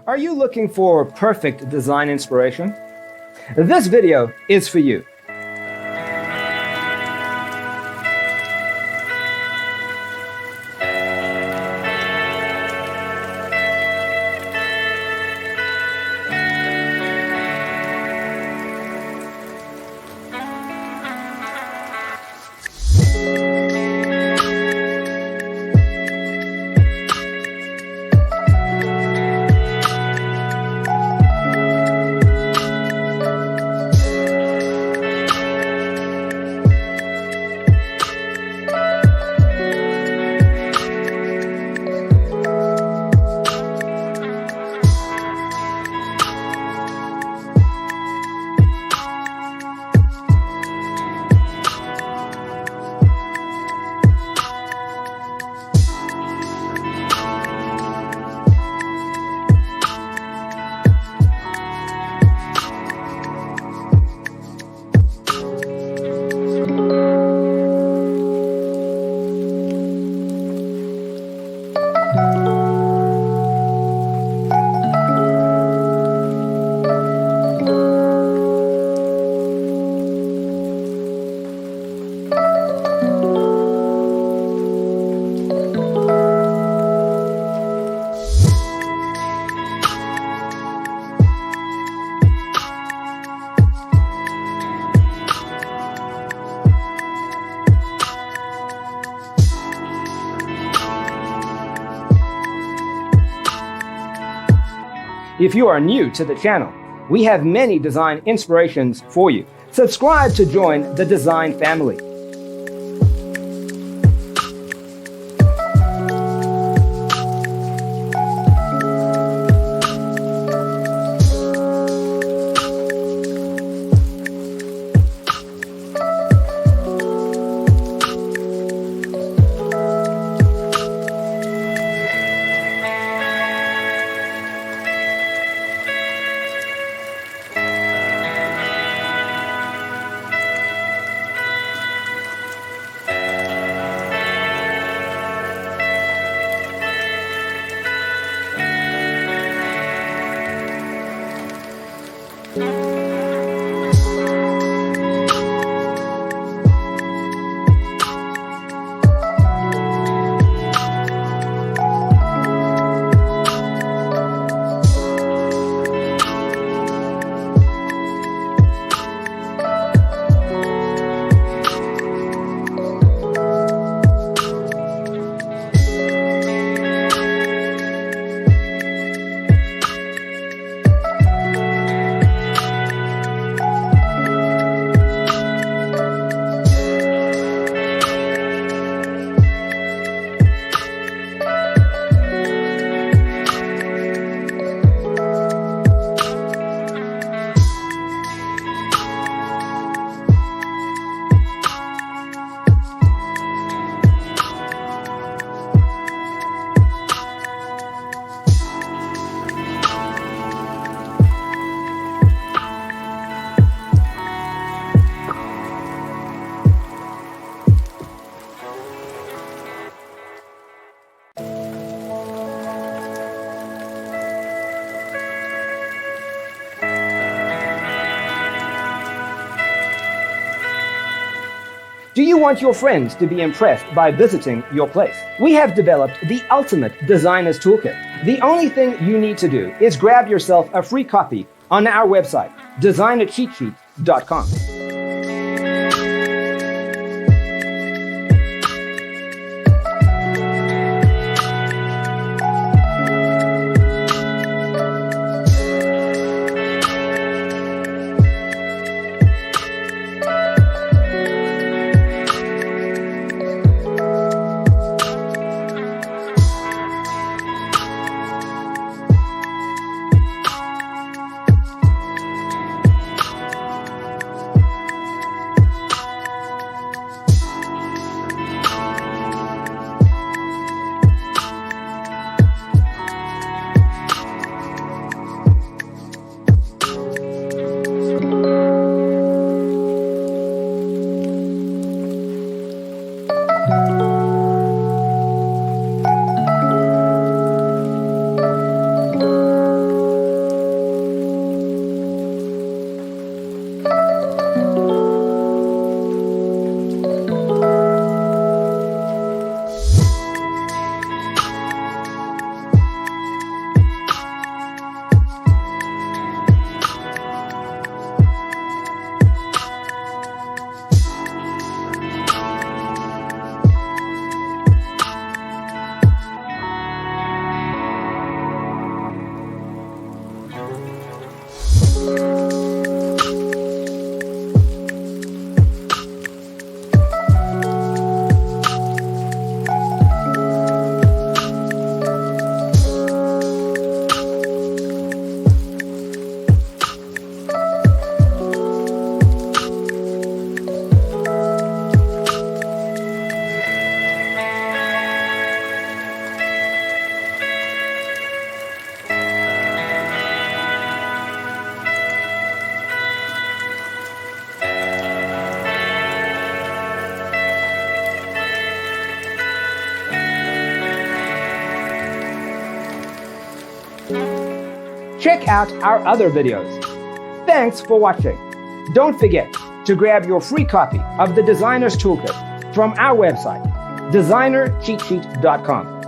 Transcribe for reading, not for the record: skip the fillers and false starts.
Are you looking for perfect design inspiration? This video is for you. If you are new to the channel, we have many design inspirations for you. Subscribe to join the design family. Do you want your friends to be impressed by visiting your place? We have developed the ultimate designer's toolkit. The only thing you need to do is grab yourself a free copy on our website, designercheatsheet.com. check out our other videos. Thanks for watching. Don't forget to grab your free copy of the Designer's Toolkit from our website, designercheatsheet.com.